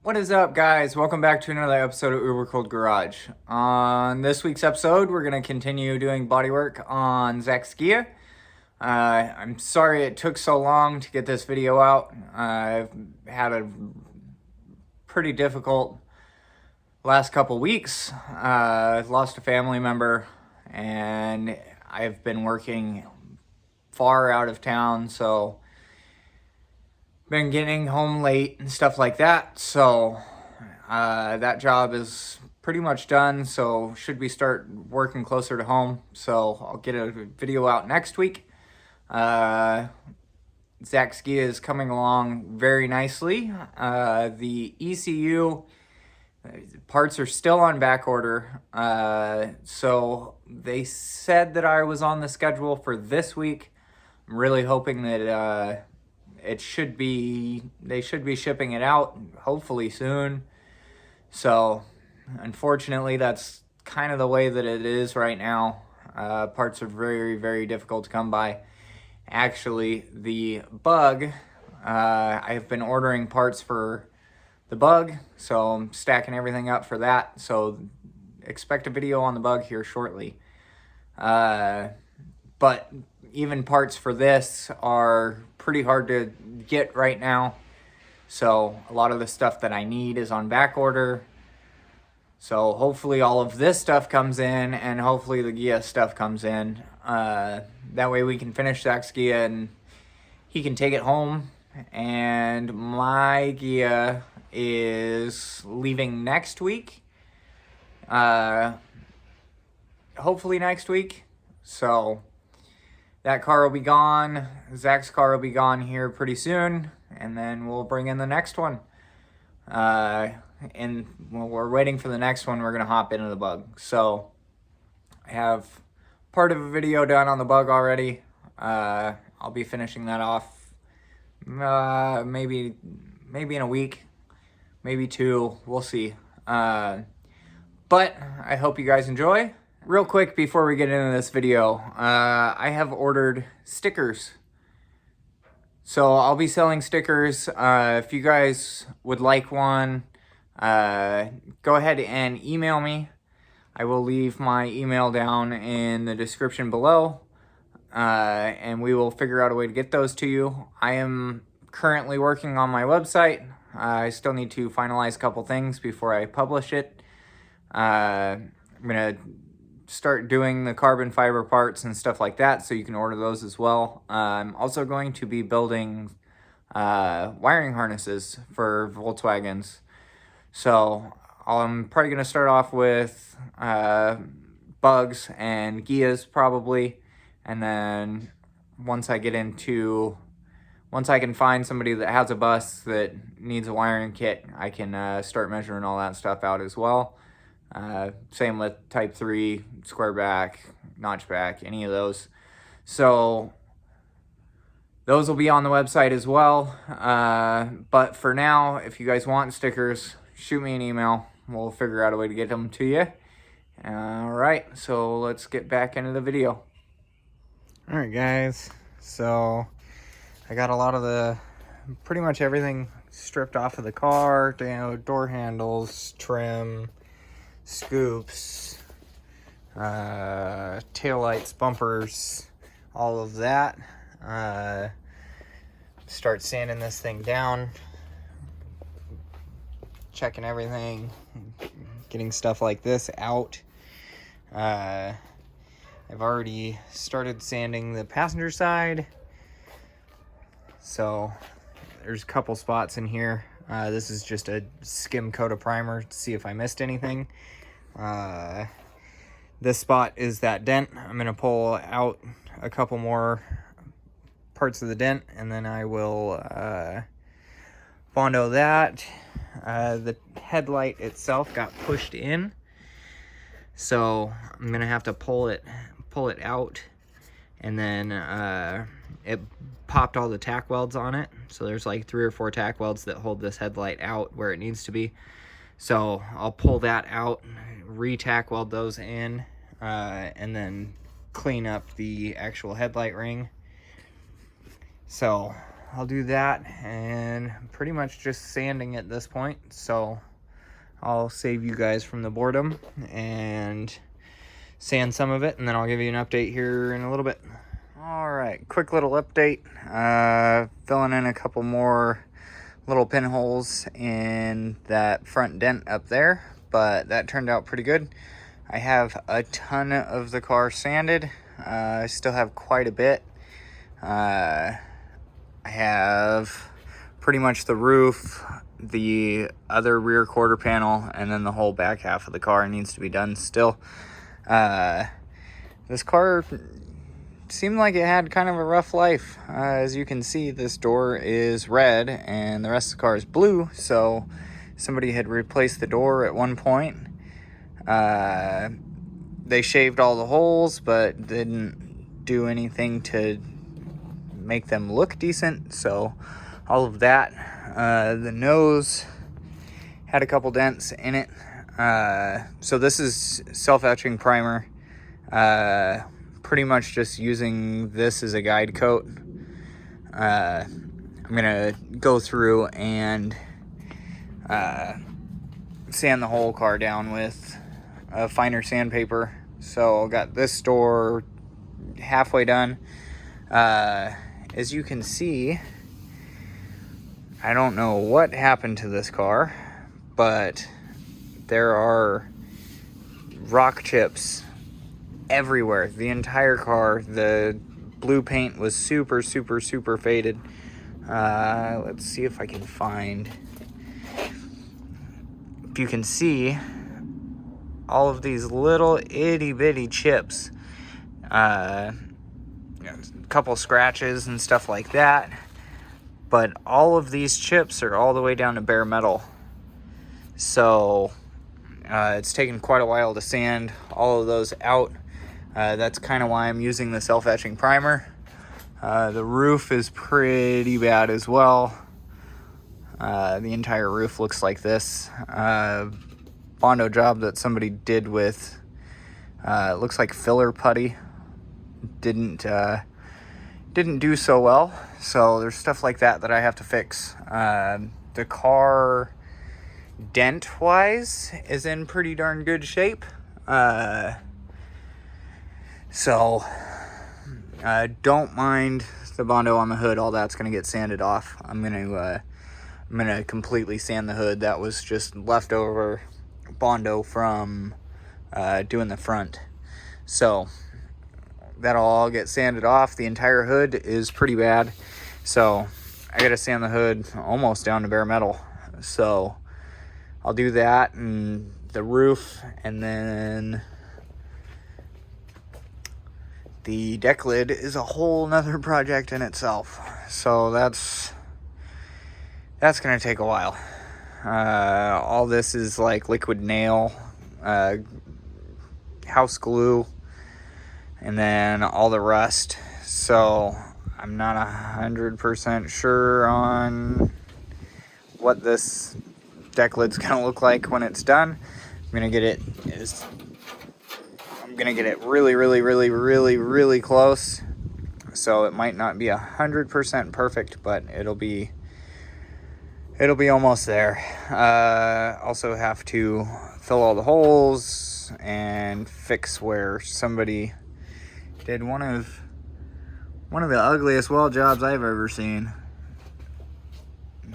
What is up, guys? Welcome back to another episode of Uberkooledgarage. On this week's episode, we're going to continue doing bodywork on Zach's Ghia. I'm sorry it took so long to get this video out. I've had a pretty difficult last couple weeks. I've lost a family member, and I've been working far out of town, so been getting home late and stuff like that. So that job is pretty much done, so should we start working closer to home. So I'll get a video out next week. Zach's Ghia is coming along very nicely. The ECU parts are still on back order. So they said that I was on the schedule for this week. I'm really hoping that they should be shipping it out hopefully soon. So unfortunately, that's kind of the way that it is right now. Parts are very, very difficult to come by. Actually, the Bug, I've been ordering parts for the Bug, so I'm stacking everything up for that. So expect a video on the Bug here shortly. But even parts for this are pretty hard to get right now. So a lot of the stuff that I need is on back order. So hopefully all of this stuff comes in, and hopefully the Ghia stuff comes in. That way we can finish Zach's Ghia and he can take it home. And my Ghia is leaving next week. Hopefully next week. So that car will be gone. Zach's car will be gone here pretty soon, and then we'll bring in the next one. And while we're waiting for the next one, we're going to hop into the Bug. So I have part of a video done on the Bug already. I'll be finishing that off maybe in a week, maybe two. We'll see. But I hope you guys enjoy. Real quick before we get into this video, I have ordered stickers. So I'll be selling stickers. If you guys would like one, go ahead and email me. I will leave my email down in the description below, and we will figure out a way to get those to you. I am currently working on my website. I still need to finalize a couple things before I publish it. I'm going to start doing the carbon fiber parts and stuff like that, so you can order those as well. I'm also going to be building wiring harnesses for Volkswagens. So I'm probably going to start off with Bugs and Ghias probably, and then once I can find somebody that has a bus that needs a wiring kit, I can start measuring all that stuff out as well. Same with type 3, square back, notch back, any of those. So those will be on the website as well. But for now, if you guys want stickers, shoot me an email. We'll figure out a way to get them to you. All right, so let's get back into the video. All right, guys. So I got a lot of pretty much everything stripped off of the car. You know, door handles, trim, scoops, taillights, bumpers, all of that. Start sanding this thing down, checking everything, getting stuff like this out. I've already started sanding the passenger side, so there's a couple spots in here. This is just a skim coat of primer to see if I missed anything. This spot is that dent. I'm going to pull out a couple more parts of the dent, and then I will Bondo that. The headlight itself got pushed in, so I'm going to have to pull it out, and then it popped all the tack welds on it. So there's like 3 or 4 tack welds that hold this headlight out where it needs to be. So I'll pull that out, re-tack weld those in, and then clean up the actual headlight ring. So I'll do that and pretty much just sanding at this point. So I'll save you guys from the boredom and sand some of it, and then I'll give you an update here in a little bit. All right, quick little update. Filling in a couple more little pinholes in that front dent up there, but that turned out pretty good. I have a ton of the car sanded. I still have quite a bit. I have pretty much the roof, the other rear quarter panel, and then the whole back half of the car needs to be done still. This car seemed like it had kind of a rough life. As you can see, this door is red and the rest of the car is blue, so somebody had replaced the door at one point. They shaved all the holes, but didn't do anything to make them look decent, so all of that. The nose had a couple dents in it. So this is self-etching primer. Pretty much just using this as a guide coat. I'm gonna go through and sand the whole car down with a finer sandpaper. So I got this door halfway done. As you can see, I don't know what happened to this car, but there are rock chips everywhere. The entire car, the blue paint was super faded. Let's see if I can find. If you can see all of these little itty bitty chips, a couple scratches and stuff like that, but all of these chips are all the way down to bare metal. So it's taken quite a while to sand all of those out. That's kind of why I'm using the self-etching primer. The roof is pretty bad as well. The entire roof looks like this. Bondo job that somebody did with, it looks like filler putty. Didn't do so well. So there's stuff like that that I have to fix. The car, dent-wise, is in pretty darn good shape. So don't mind the Bondo on the hood. All that's gonna get sanded off. I'm gonna completely sand the hood. That was just leftover Bondo from doing the front. So that'll all get sanded off. The entire hood is pretty bad, so I gotta sand the hood almost down to bare metal. So I'll do that, and the roof, and then the deck lid is a whole nother project in itself. So that's gonna take a while. All this is like liquid nail, house glue, and then all the rust. So I'm not 100% sure on what this deck lid's gonna look like when it's done. I'm gonna get it really close. So it might not be 100% perfect, but it'll be almost there. Also have to fill all the holes and fix where somebody did one of the ugliest weld jobs I've ever seen.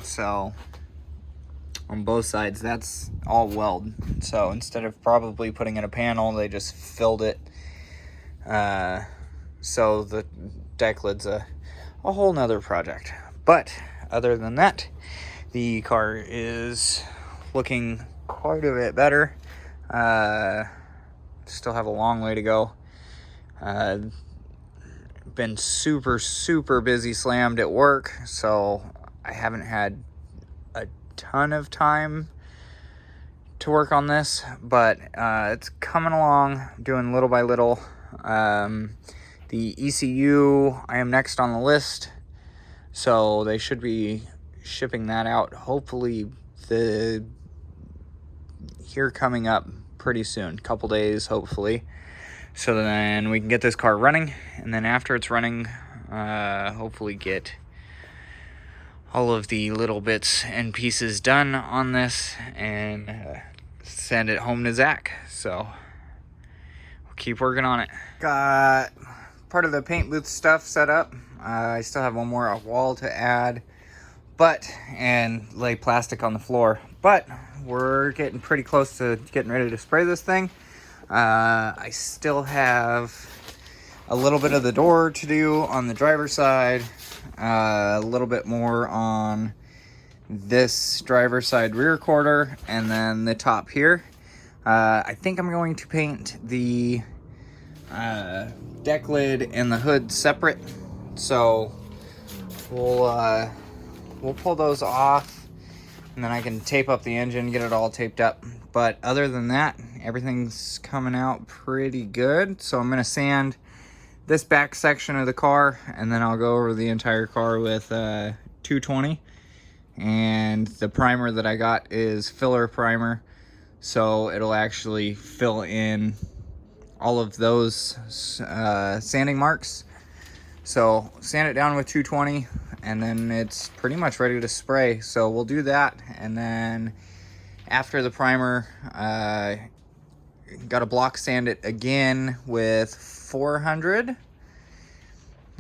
So on both sides, that's all weld. So instead of probably putting in a panel, they just filled it. So the deck lid's a whole nother project. But other than that, the car is looking quite a bit better. Still have a long way to go. Been super busy slammed at work, so I haven't had a ton of time to work on this, but it's coming along, doing little by little. The ECU, I am next on the list, so they should be shipping that out hopefully here coming up pretty soon, couple days hopefully, so then we can get this car running, and then after it's running, hopefully get all of the little bits and pieces done on this and send it home to Zach. So we'll keep working on it. Got part of the paint booth stuff set up. I still have one more wall to add, and lay plastic on the floor. But we're getting pretty close to getting ready to spray this thing. I still have a little bit of the door to do on the driver's side, a little bit more on this driver's side rear quarter, and then the top here. I think I'm going to paint the deck lid and the hood separate, so we'll pull those off, and then I can tape up the engine, get it all taped up. But other than that, everything's coming out pretty good. So I'm gonna sand this back section of the car, and then I'll go over the entire car with 220. And the primer that I got is filler primer, so it'll actually fill in all of those sanding marks. So sand it down with 220, and then it's pretty much ready to spray. So we'll do that, and then after the primer, got to block sand it again with 400,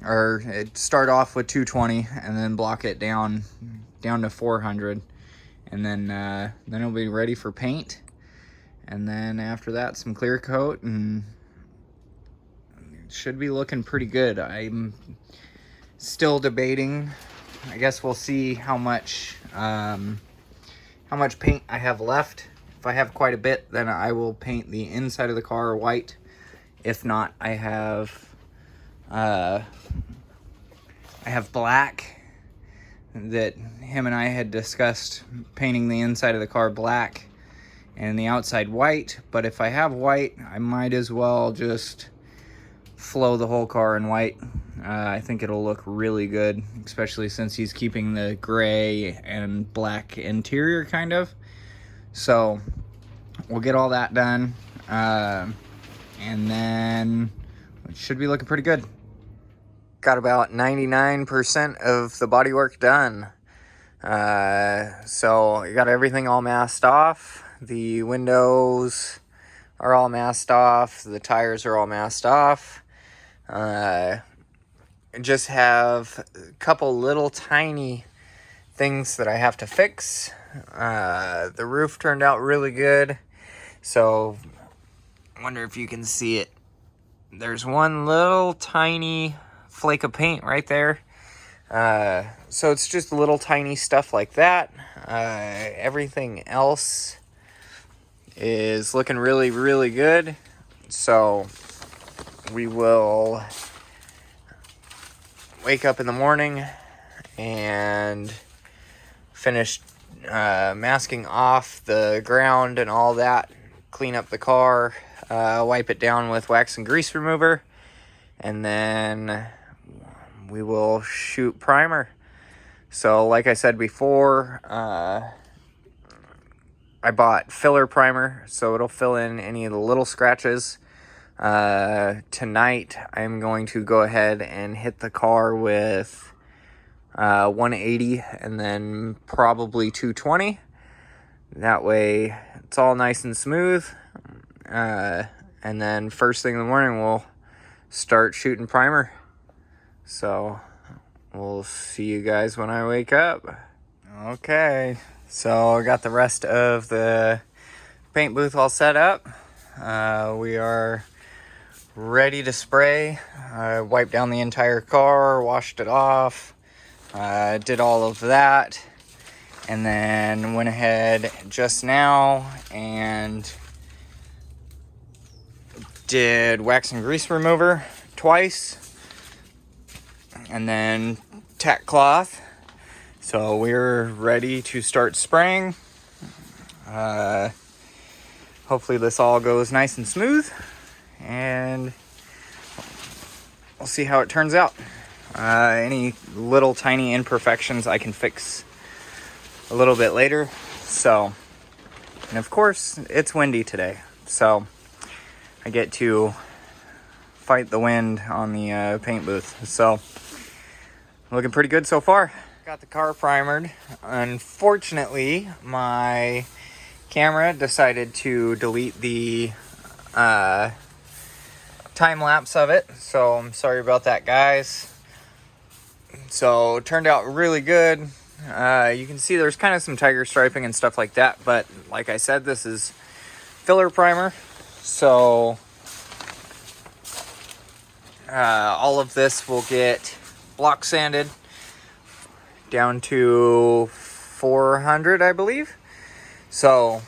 or start off with 220 and then block it down to 400, and then it'll be ready for paint. And then after that, some clear coat, and it should be looking pretty good. I'm still debating. I guess we'll see how much paint I have left. If I have quite a bit, then I will paint the inside of the car white. If not, I have black that him and I had discussed, painting the inside of the car black and the outside white. But if I have white, I might as well just flow the whole car in white. I think it'll look really good, especially since he's keeping the gray and black interior kind of. So we'll get all that done, and then it should be looking pretty good. Got about 99% of the bodywork done. So I got everything all masked off. The windows are all masked off. The tires are all masked off. Just have a couple little tiny things that I have to fix. The roof turned out really good. So I wonder if you can see it. There's one little tiny flake of paint right there. So it's just little tiny stuff like that. Everything else is looking really, really good. So we will wake up in the morning and finish masking off the ground and all that, clean up the car, wipe it down with wax and grease remover, and then we will shoot primer. So like I said before, I bought filler primer, so it'll fill in any of the little scratches. Tonight I'm going to go ahead and hit the car with 180 and then probably 220. That way it's all nice and smooth. And then first thing in the morning we'll start shooting primer. So we'll see you guys when I wake up. Okay, so I got the rest of the paint booth all set up. We are ready to spray. I wiped down the entire car, washed it off, did all of that, and then went ahead just now and did wax and grease remover twice, and then tack cloth. So we're ready to start spraying. Hopefully this all goes nice and smooth, and we'll see how it turns out. Any little tiny imperfections I can fix a little bit later. So, and of course it's windy today, so I get to fight the wind on the paint booth. So looking pretty good so far. Got the car primered. Unfortunately, my camera decided to delete the time lapse of it, so I'm sorry about that, guys. So it turned out really good. You can see there's kind of some tiger striping and stuff like that, but like I said, this is filler primer, so all of this will get block sanded down to 400, I believe. So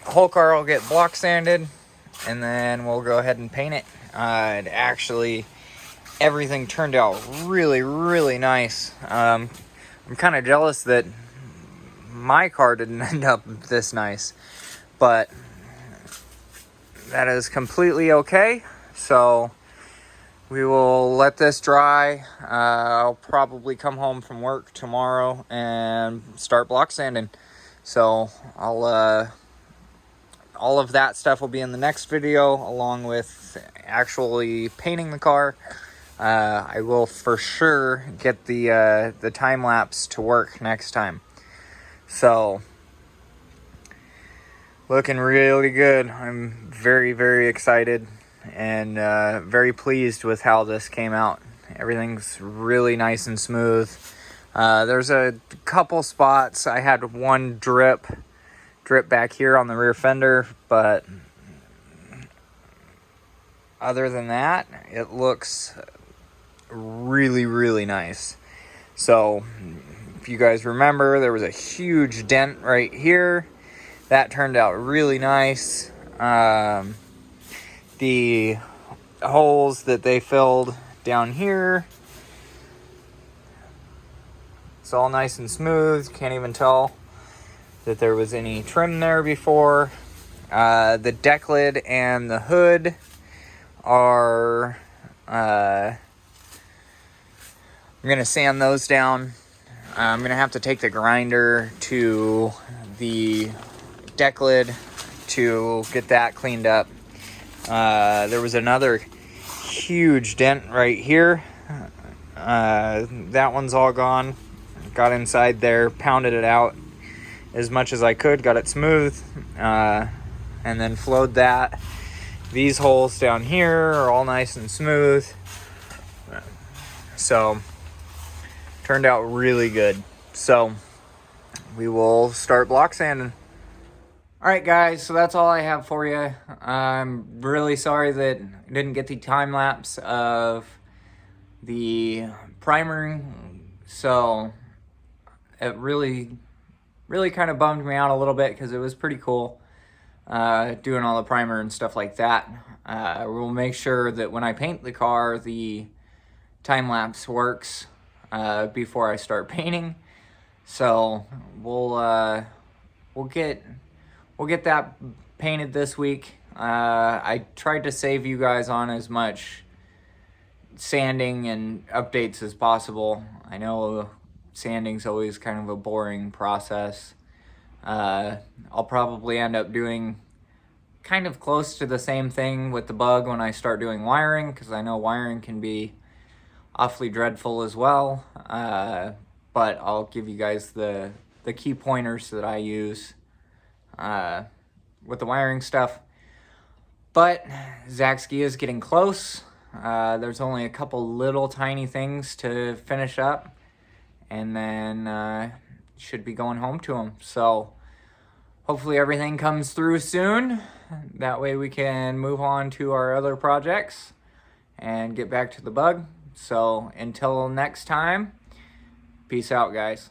whole car will get block sanded, and then we'll go ahead and paint it. Actually, everything turned out really, really nice. I'm kind of jealous that my car didn't end up this nice, but that is completely okay. So we will let this dry. I'll probably come home from work tomorrow and start block sanding. So all of that stuff will be in the next video, along with actually painting the car. I will for sure get the time lapse to work next time. So looking really good. I'm very, very excited and very pleased with how this came out. Everything's really nice and smooth. There's a couple spots. I had one drip back here on the rear fender, but other than that, it looks really, really nice. So if you guys remember, there was a huge dent right here. That turned out really nice. The holes that they filled down here, it's all nice and smooth. Can't even tell that there was any trim there before. The deck lid and the hood are I'm gonna sand those down. I'm gonna have to take the grinder to the deck lid to get that cleaned up. There was another huge dent right here. That one's all gone. Got inside there, pounded it out as much as I could, got it smooth, and then flowed that. These holes down here are all nice and smooth. So turned out really good. So we will start block sanding. All right, guys, so that's all I have for you. I'm really sorry that I didn't get the time lapse of the primer. So it really kind of bummed me out a little bit, because it was pretty cool doing all the primer and stuff like that. We'll make sure that when I paint the car, the time lapse works before I start painting. So we'll get that painted this week. I tried to save you guys on as much sanding and updates as possible. I know sanding's always kind of a boring process. I'll probably end up doing kind of close to the same thing with the bug when I start doing wiring, because I know wiring can be awfully dreadful as well. But I'll give you guys the key pointers that I use with the wiring stuff. But Zach's Ghia is getting close. There's only a couple little tiny things to finish up, and then should be going home to him. So hopefully everything comes through soon. That way we can move on to our other projects and get back to the bug. So until next time, peace out, guys.